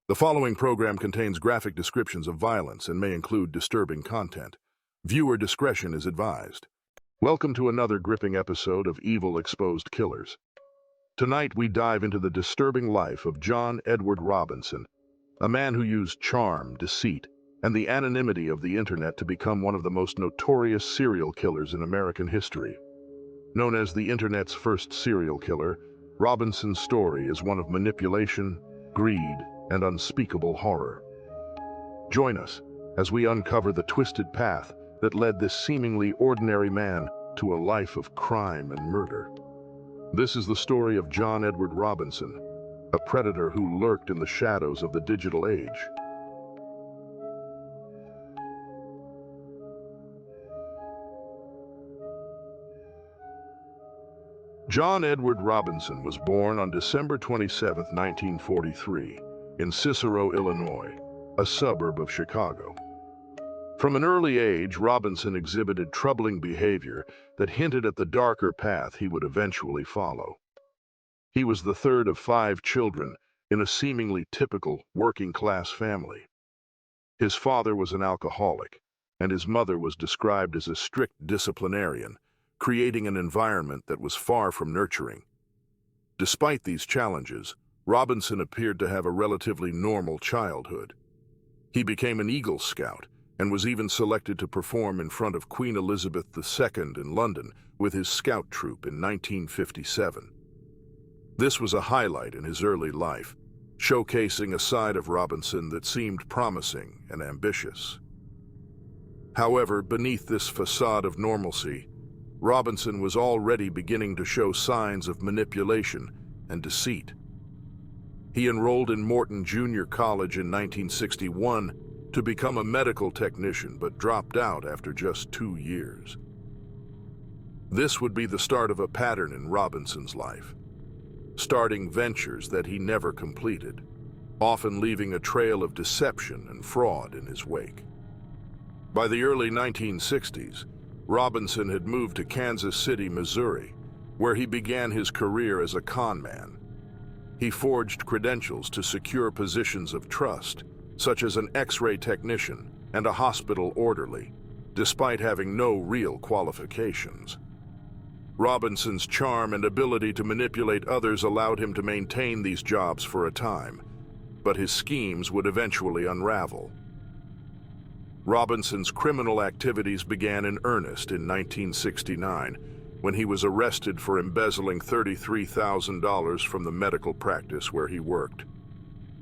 The following program contains graphic descriptions of violence and may include disturbing content. Viewer discretion is advised. Welcome to another gripping episode of Evil Exposed Killers. Tonight we dive into the disturbing life of John Edward Robinson, a man who used charm, deceit, and the anonymity of the internet to become one of the most notorious serial killers in American history. Known as the internet's first serial killer, Robinson's story is one of manipulation, greed, and unspeakable horror. Join us as we uncover the twisted path that led this seemingly ordinary man to a life of crime and murder. This is the story of John Edward Robinson, a predator who lurked in the shadows of the digital age. John Edward Robinson was born on December 27, 1943, in Cicero, Illinois, a suburb of Chicago. From an early age, Robinson exhibited troubling behavior that hinted at the darker path he would eventually follow. He was the third of 5 children in a seemingly typical working-class family. His father was an alcoholic, and his mother was described as a strict disciplinarian, creating an environment that was far from nurturing. Despite these challenges, Robinson appeared to have a relatively normal childhood. He became an Eagle Scout and was even selected to perform in front of Queen Elizabeth II in London with his scout troop in 1957. This was a highlight in his early life, showcasing a side of Robinson that seemed promising and ambitious. However, beneath this facade of normalcy, Robinson was already beginning to show signs of manipulation and deceit. He enrolled in Morton Junior College in 1961 to become a medical technician, but dropped out after just 2 years. This would be the start of a pattern in Robinson's life, starting ventures that he never completed, often leaving a trail of deception and fraud in his wake. By the early 1960s, Robinson had moved to Kansas City, Missouri, where he began his career as a con man. He forged credentials to secure positions of trust, such as an X-ray technician and a hospital orderly, despite having no real qualifications. Robinson's charm and ability to manipulate others allowed him to maintain these jobs for a time, but his schemes would eventually unravel. Robinson's criminal activities began in earnest in 1969, when he was arrested for embezzling $33,000 from the medical practice where he worked.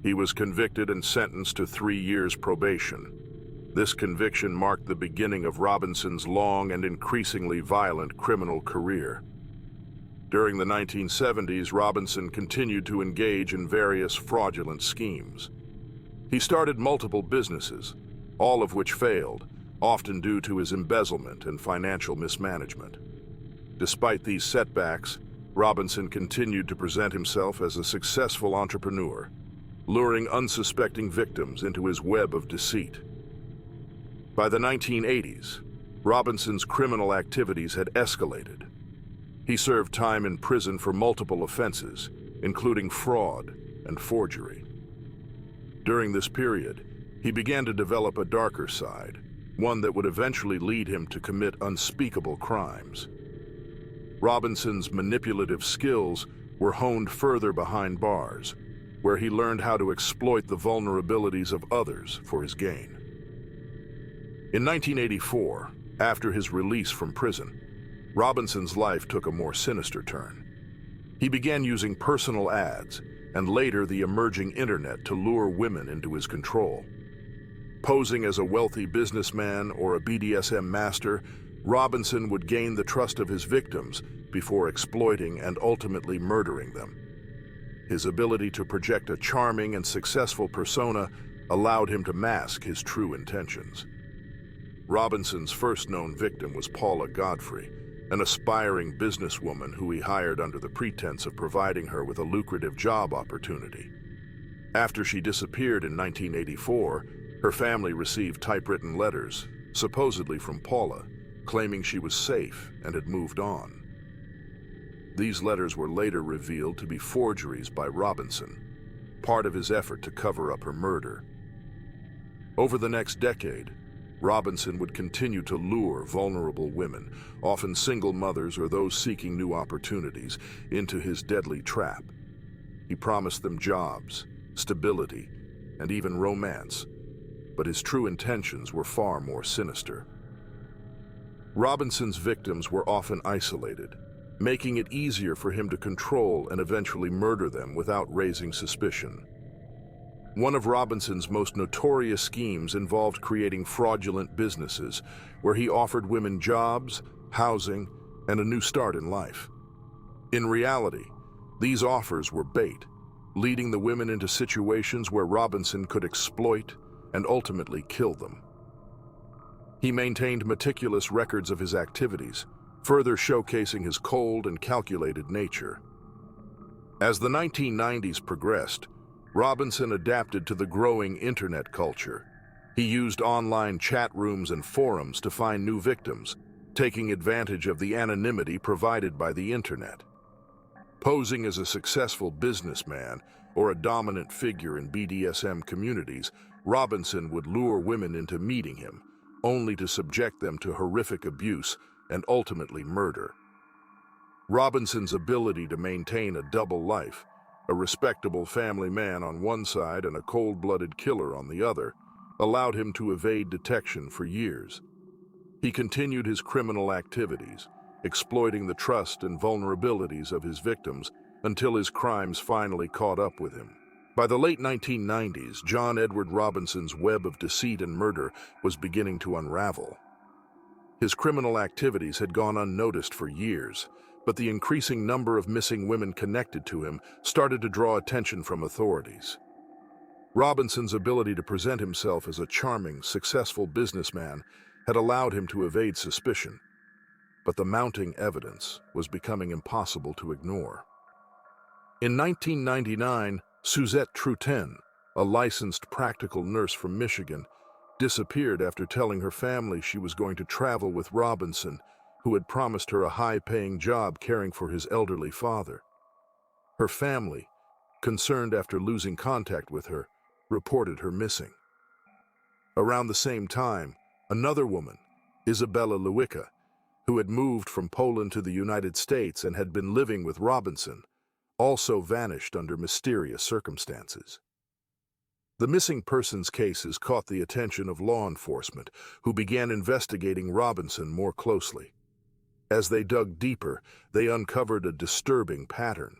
He was convicted and sentenced to 3 years probation. This conviction marked the beginning of Robinson's long and increasingly violent criminal career. During the 1970s, Robinson continued to engage in various fraudulent schemes. He started multiple businesses, all of which failed, often due to his embezzlement and financial mismanagement. Despite these setbacks, Robinson continued to present himself as a successful entrepreneur, luring unsuspecting victims into his web of deceit. By the 1980s, Robinson's criminal activities had escalated. He served time in prison for multiple offenses, including fraud and forgery. During this period, he began to develop a darker side, one that would eventually lead him to commit unspeakable crimes. Robinson's manipulative skills were honed further behind bars, where he learned how to exploit the vulnerabilities of others for his gain. In 1984, after his release from prison, Robinson's life took a more sinister turn. He began using personal ads and later the emerging internet to lure women into his control. Posing as a wealthy businessman or a BDSM master, Robinson would gain the trust of his victims before exploiting and ultimately murdering them. His ability to project a charming and successful persona allowed him to mask his true intentions. Robinson's first known victim was Paula Godfrey, an aspiring businesswoman who he hired under the pretense of providing her with a lucrative job opportunity. After she disappeared in 1984, her family received typewritten letters, supposedly from Paula, claiming she was safe and had moved on. These letters were later revealed to be forgeries by Robinson. part of his effort to cover up her murder. Over the next decade, Robinson would continue to lure vulnerable women, often single mothers or those seeking new opportunities, into his deadly trap. He promised them jobs, stability, and even romance, but his true intentions were far more sinister. Robinson's victims were often isolated, making it easier for him to control and eventually murder them without raising suspicion. One of Robinson's most notorious schemes involved creating fraudulent businesses where he offered women jobs, housing, and a new start in life. In reality, these offers were bait, leading the women into situations where Robinson could exploit and ultimately kill them. He maintained meticulous records of his activities, further showcasing his cold and calculated nature. As the 1990s progressed, Robinson adapted to the growing internet culture. He used online chat rooms and forums to find new victims, taking advantage of the anonymity provided by the internet. Posing as a successful businessman or a dominant figure in BDSM communities, Robinson would lure women into meeting him, only to subject them to horrific abuse and ultimately murder. Robinson's ability to maintain a double life, a respectable family man on one side and a cold-blooded killer on the other, allowed him to evade detection for years. He continued his criminal activities, exploiting the trust and vulnerabilities of his victims until his crimes finally caught up with him. By the late 1990s, John Edward Robinson's web of deceit and murder was beginning to unravel. His criminal activities had gone unnoticed for years, but the increasing number of missing women connected to him started to draw attention from authorities. Robinson's ability to present himself as a charming, successful businessman had allowed him to evade suspicion, but the mounting evidence was becoming impossible to ignore. In 1999, Suzette Trutin, a licensed practical nurse from Michigan, disappeared after telling her family she was going to travel with Robinson, who had promised her a high-paying job caring for his elderly father. Her family, concerned after losing contact with her, reported her missing. Around the same time, another woman, Isabella Lewicka, who had moved from Poland to the United States and had been living with Robinson, also vanished under mysterious circumstances. The missing persons cases caught the attention of law enforcement, who began investigating Robinson more closely. As they dug deeper, they uncovered a disturbing pattern.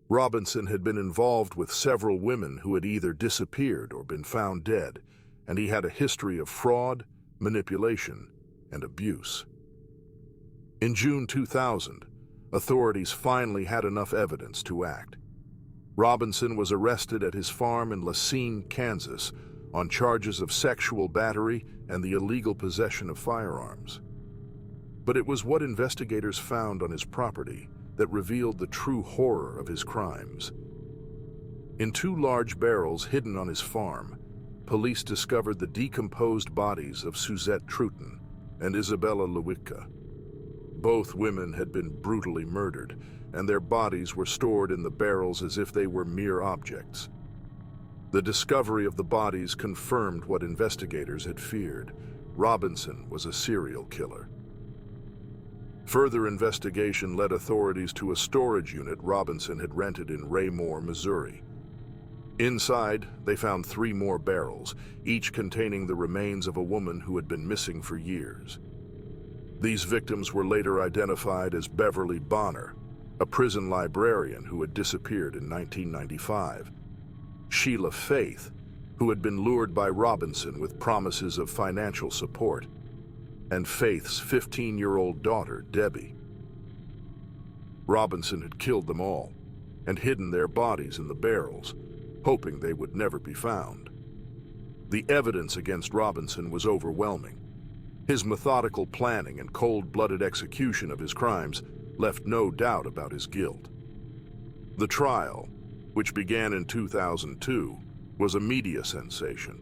Robinson had been involved with several women who had either disappeared or been found dead, and he had a history of fraud, manipulation, and abuse. In June 2000, authorities finally had enough evidence to act. Robinson was arrested at his farm in Lacine, Kansas, on charges of sexual battery and the illegal possession of firearms. But it was what investigators found on his property that revealed the true horror of his crimes. In 2 large barrels hidden on his farm, police discovered the decomposed bodies of Suzette Trutin and Isabella Lewicka. Both women had been brutally murdered, and their bodies were stored in the barrels as if they were mere objects. The discovery of the bodies confirmed what investigators had feared. Robinson was a serial killer. Further investigation led authorities to a storage unit Robinson had rented in Raymore, Missouri. Inside, they found 3 more barrels, each containing the remains of a woman who had been missing for years. These victims were later identified as Beverly Bonner, a prison librarian who had disappeared in 1995, Sheila Faith, who had been lured by Robinson with promises of financial support, and Faith's 15-year-old daughter, Debbie. Robinson had killed them all and hidden their bodies in the barrels, hoping they would never be found. The evidence against Robinson was overwhelming. His methodical planning and cold-blooded execution of his crimes left no doubt about his guilt. The trial, which began in 2002, was a media sensation,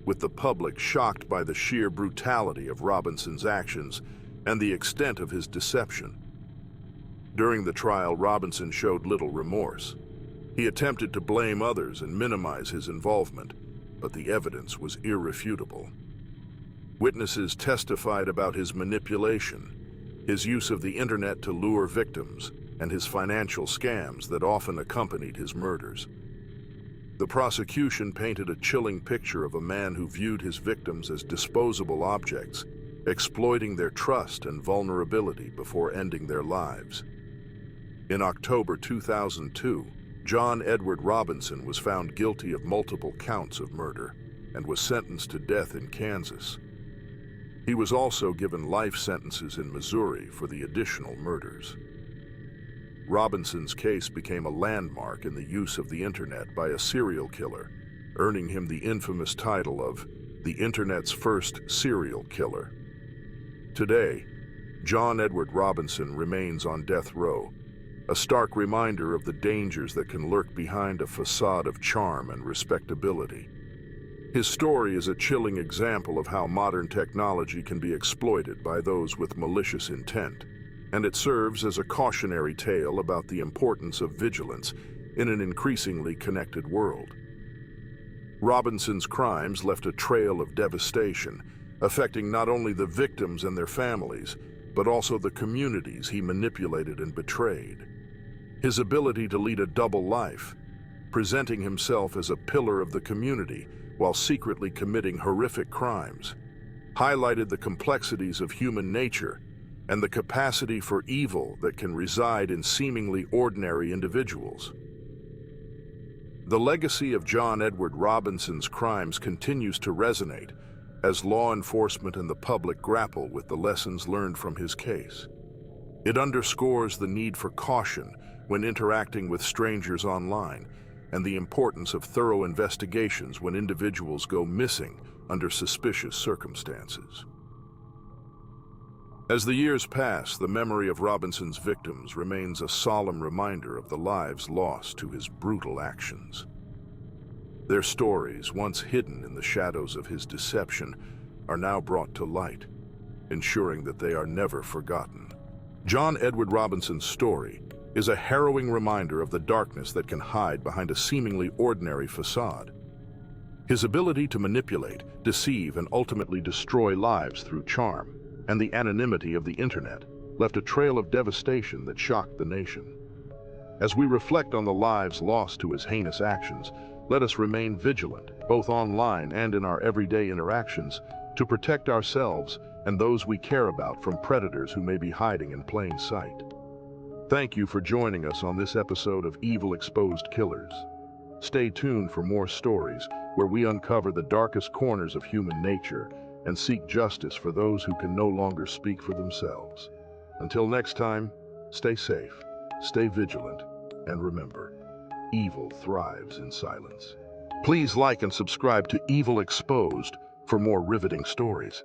with the public shocked by the sheer brutality of Robinson's actions and the extent of his deception. During the trial, Robinson showed little remorse. He attempted to blame others and minimize his involvement, but the evidence was irrefutable. Witnesses testified about his manipulation, his use of the internet to lure victims, and his financial scams that often accompanied his murders. The prosecution painted a chilling picture of a man who viewed his victims as disposable objects, exploiting their trust and vulnerability before ending their lives. In October 2002, John Edward Robinson was found guilty of multiple counts of murder and was sentenced to death in Kansas. He was also given life sentences in Missouri for the additional murders. Robinson's case became a landmark in the use of the internet by a serial killer, earning him the infamous title of the Internet's first serial killer. Today, John Edward Robinson remains on death row, a stark reminder of the dangers that can lurk behind a facade of charm and respectability. His story is a chilling example of how modern technology can be exploited by those with malicious intent, and it serves as a cautionary tale about the importance of vigilance in an increasingly connected world. Robinson's crimes left a trail of devastation, affecting not only the victims and their families, but also the communities he manipulated and betrayed. His ability to lead a double life, presenting himself as a pillar of the community while secretly committing horrific crimes, highlighted the complexities of human nature and the capacity for evil that can reside in seemingly ordinary individuals. The legacy of John Edward Robinson's crimes continues to resonate as law enforcement and the public grapple with the lessons learned from his case. It underscores the need for caution when interacting with strangers online, and the importance of thorough investigations when individuals go missing under suspicious circumstances. As the years pass, the memory of Robinson's victims remains a solemn reminder of the lives lost to his brutal actions. Their stories, once hidden in the shadows of his deception, are now brought to light, ensuring that they are never forgotten. John Edward Robinson's story is a harrowing reminder of the darkness that can hide behind a seemingly ordinary facade. His ability to manipulate, deceive, and ultimately destroy lives through charm and the anonymity of the internet left a trail of devastation that shocked the nation. As we reflect on the lives lost to his heinous actions, let us remain vigilant, both online and in our everyday interactions, to protect ourselves and those we care about from predators who may be hiding in plain sight. Thank you for joining us on this episode of Evil Exposed Killers. Stay tuned for more stories where we uncover the darkest corners of human nature and seek justice for those who can no longer speak for themselves. Until next time, stay safe, stay vigilant, and remember, evil thrives in silence. Please like and subscribe to Evil Exposed for more riveting stories.